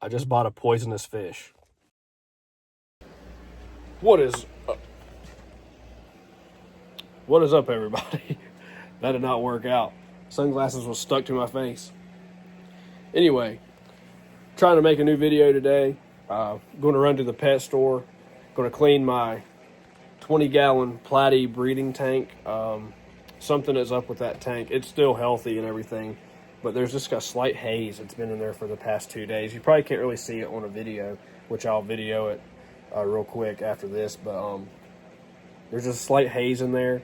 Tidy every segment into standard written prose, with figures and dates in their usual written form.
I just bought a poisonous fish. What is up, everybody? That did not work out. Sunglasses was stuck to my face. Anyway, trying to make a new video today. Going to run to the pet store. Going to clean my 20-gallon Platy breeding tank. Something is up with that tank. It's still healthy and everything, but there's just a slight haze. It's been in there for the past 2 days. You probably can't really see it on a video, which I'll video it real quick after this, but there's just a slight haze in there.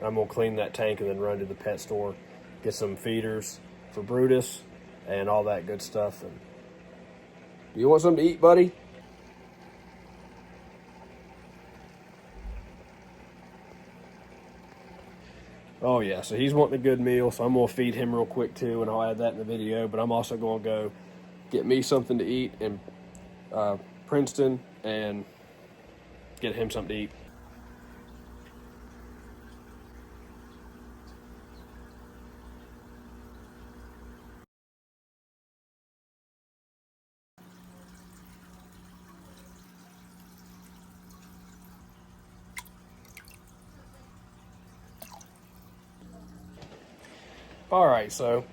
I'm going to clean that tank and then run to the pet store, get some feeders for Brutus and all that good stuff. And you want something to eat, buddy? Oh yeah, so he's wanting a good meal, so I'm going to feed him real quick too, and I'll add that in the video. But I'm also going to go get me something to eat in Princeton and get him something to eat. All right, so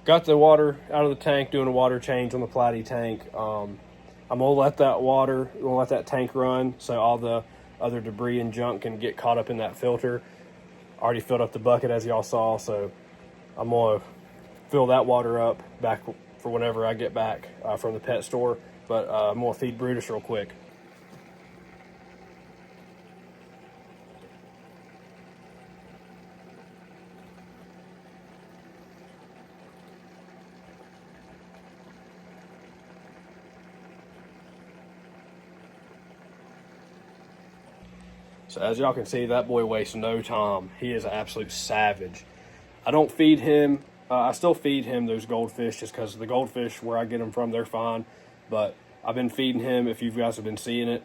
got the water out of the tank, doing a water change on the Platy tank. I'm gonna let that tank run so all the other debris and junk can get caught up in that filter. Already filled up the bucket, as y'all saw, so I'm gonna fill that water up back for whenever I get back from the pet store. But I'm gonna feed Brutus real quick. So as y'all can see, that boy wastes no time. He is an absolute savage. I don't feed him. I still feed him those goldfish just because the goldfish, where I get them from, they're fine. But I've been feeding him, if you guys have been seeing it,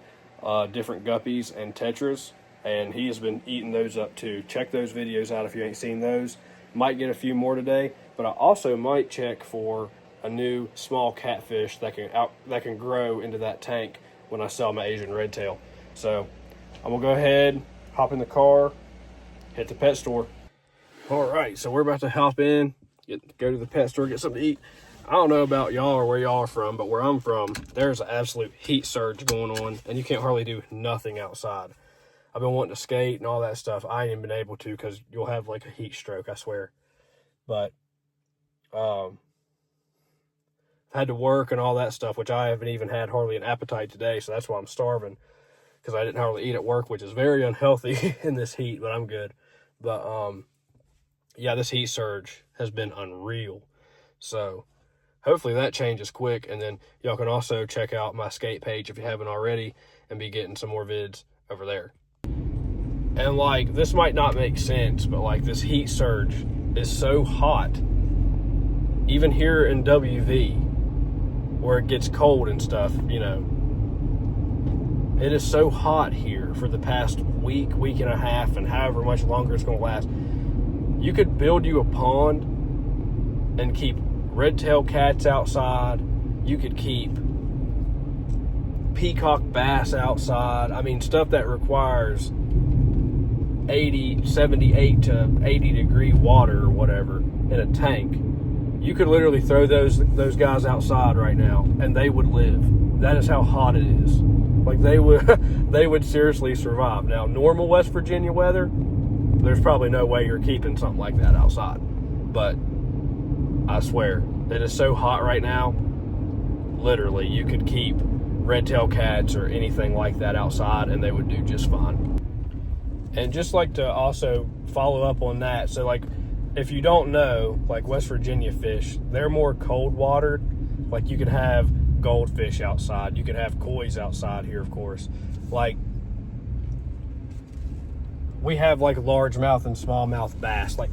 different guppies and tetras. And he has been eating those up too. Check those videos out if you ain't seen those. Might get a few more today. But I also might check for a new small catfish that can grow into that tank when I sell my Asian redtail. So I'm gonna go ahead, hop in the car, hit the pet store. All right, so we're about to hop in, go to the pet store, get something to eat. I don't know about y'all or where y'all are from, but where I'm from, there's an absolute heat surge going on, and you can't hardly do nothing outside. I've been wanting to skate and all that stuff. I ain't even been able to because you'll have like a heat stroke, I swear. But I've had to work and all that stuff, which I haven't even had hardly an appetite today, so that's why I'm starving. Because I didn't hardly eat at work, which is very unhealthy in this heat, but I'm good. But, yeah, this heat surge has been unreal. So, hopefully that changes quick. And then y'all can also check out my skate page if you haven't already and be getting some more vids over there. And, like, this might not make sense, but, like, this heat surge is so hot. Even here in WV, where it gets cold and stuff, you know. It is so hot here for the past week and a half, and however much longer it's going to last. You could build you a pond and keep red-tailed cats outside. You could keep peacock bass outside. I mean, stuff that requires 78 to 80 degree water or whatever in a tank. You could literally throw those guys outside right now, and they would live. That is how hot it is. Like, they would seriously survive. Now, normal West Virginia weather, there's probably no way you're keeping something like that outside. But I swear, it is so hot right now, literally, you could keep red-tailed cats or anything like that outside, and they would do just fine. And just like to also follow up on that, so, like, if you don't know, like, West Virginia fish, they're more cold-watered. Like, you can have goldfish outside. You could have koi's outside here, of course. Like, we have like largemouth and smallmouth bass. Like,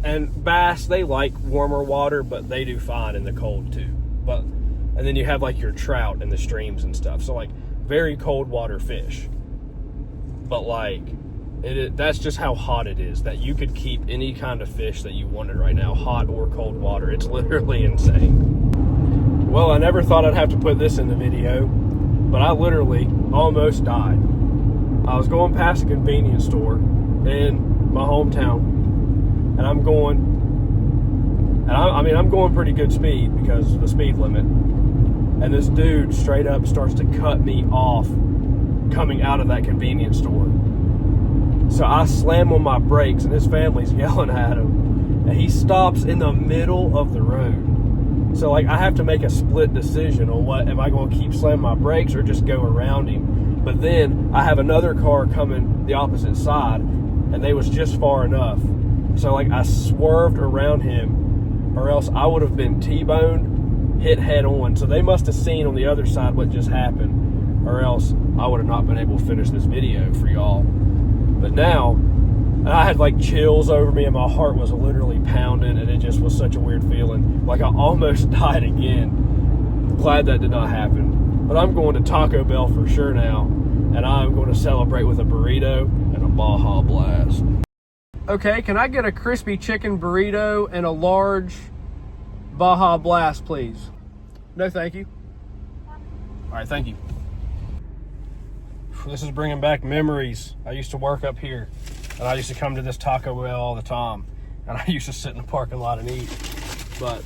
and bass, they like warmer water, but they do fine in the cold too. But, and then you have like your trout in the streams and stuff. So like very cold water fish. But like, that's just how hot it is, that you could keep any kind of fish that you wanted right now, hot or cold water. It's literally insane. Well, I never thought I'd have to put this in the video, but I literally almost died. I was going past a convenience store in my hometown, and I'm going, and I'm going pretty good speed because of the speed limit. And this dude straight up starts to cut me off coming out of that convenience store. So I slam on my brakes, and his family's yelling at him, and he stops in the middle of the road. So like I have to make a split decision on what, am I going to keep slamming my brakes or just go around him? But then I have another car coming the opposite side, and they was just far enough. So like I swerved around him, or else I would have been T-boned, hit head on. So they must have seen on the other side what just happened, or else I would have not been able to finish this video for y'all. But now, I had like chills over me, and my heart was literally pounding, and it just was such a weird feeling. Like I almost died again. Glad that did not happen. But I'm going to Taco Bell for sure now, and I'm going to celebrate with a burrito and a Baja Blast. Okay, can I get a crispy chicken burrito and a large Baja Blast, please? No, thank you. All right, thank you. This is bringing back memories. I used to work up here, and I used to come to this Taco Bell all the time, and I used to sit in the parking lot and eat. But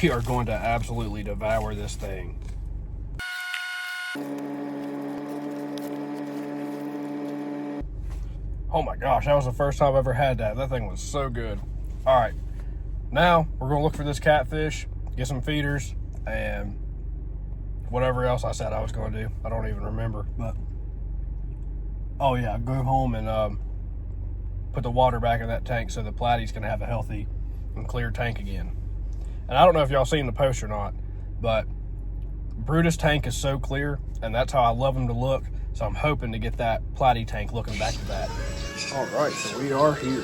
we are going to absolutely devour this thing. Oh my gosh, that was the first time I've ever had that. That thing was so good. All right, now we're gonna look for this catfish, get some feeders, and whatever else I said I was gonna do. I don't even remember, but oh yeah, go home and put the water back in that tank so the Platy's can have a healthy and clear tank again. And I don't know if y'all seen the post or not, but Brutus tank is so clear, and that's how I love them to look. So I'm hoping to get that Platy tank looking back to that. All right, so we are here.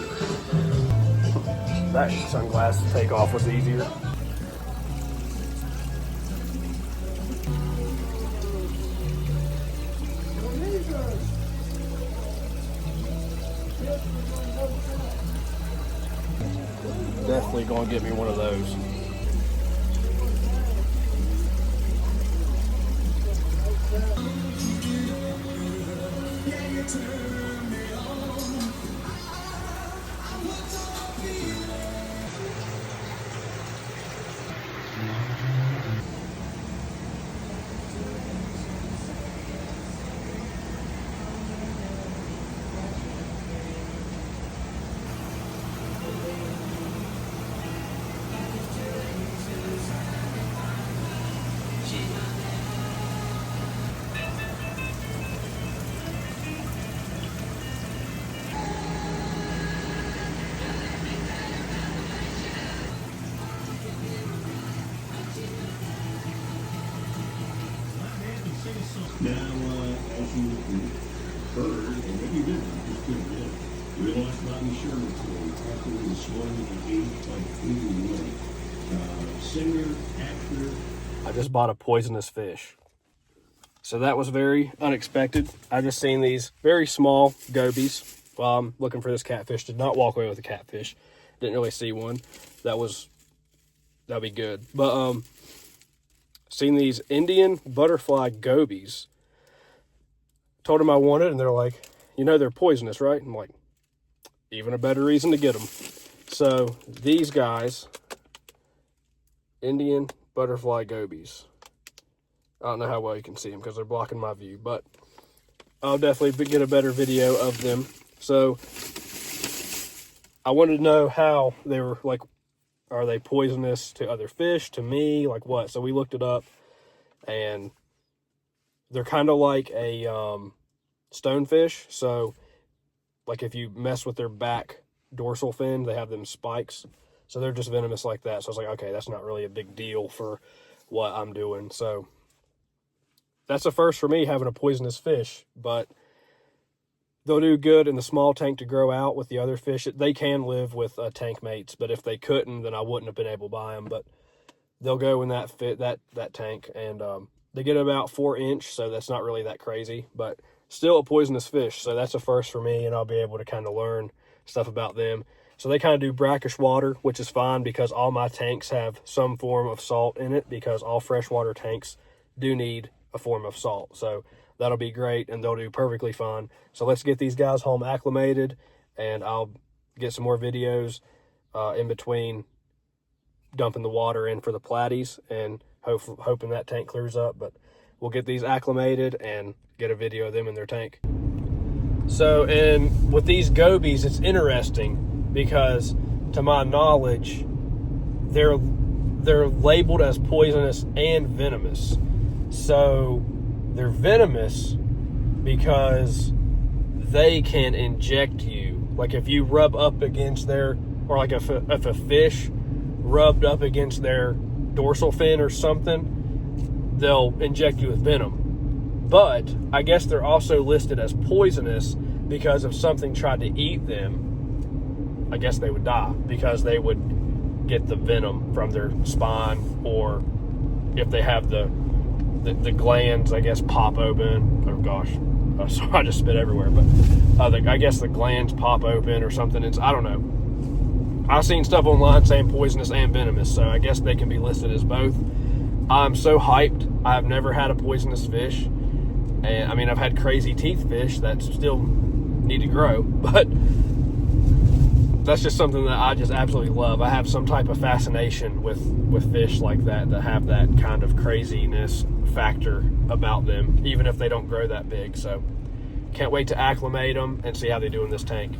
That sunglasses take off was easier. Definitely gonna get me one of those. Now, as you heard, and maybe you didn't, just couldn't get it, we lost Bobby Sherman today after he was sworn at the age of 81. Singer, actor. I just bought a poisonous fish. So that was very unexpected. I just seen these very small gobies while I'm looking for this catfish. Did not walk away with a catfish. Didn't really see one. That'd be good. But seen these Indian butterfly gobies. Told them I wanted, and they're like, you know they're poisonous, right? I'm like, even a better reason to get them. So these guys, Indian butterfly gobies. I don't know how well you can see them because they're blocking my view, but I'll definitely get a better video of them. So I wanted to know how they were, like, are they poisonous to other fish, to me, like what? So we looked it up, and they're kind of like a stonefish. So like if you mess with their back dorsal fin, they have them spikes. So they're just venomous like that. So I was like, okay, that's not really a big deal for what I'm doing. So that's a first for me, having a poisonous fish. But they'll do good in the small tank to grow out with the other fish. They can live with tank mates, but if they couldn't, then I wouldn't have been able to buy them. But they'll go in that tank, and they get about 4-inch, so that's not really that crazy, but still a poisonous fish. So that's a first for me, and I'll be able to kind of learn stuff about them. So they kind of do brackish water, which is fine because all my tanks have some form of salt in it, because all freshwater tanks do need a form of salt. So that'll be great, and they'll do perfectly fine. So let's get these guys home acclimated, and I'll get some more videos in between dumping the water in for the platies, and hoping that tank clears up. But we'll get these acclimated and get a video of them in their tank. So, and with these gobies, it's interesting because, to my knowledge, they're labeled as poisonous and venomous. So they're venomous because they can inject you. Like if you rub up against their, or like if a fish rubbed up against their dorsal fin or something, they'll inject you with venom. But I guess they're also listed as poisonous because if something tried to eat them, I guess they would die, because they would get the venom from their spine, or if they have the glands, I guess, pop open. Oh gosh, sorry, I just spit everywhere. But I guess the glands pop open or something. I don't know. I've seen stuff online saying poisonous and venomous, so I guess they can be listed as both. I'm so hyped. I've never had a poisonous fish. And I mean, I've had crazy teeth fish that still need to grow, but that's just something that I just absolutely love. I have some type of fascination with fish like that have that kind of craziness factor about them, even if they don't grow that big. So can't wait to acclimate them and see how they do in this tank.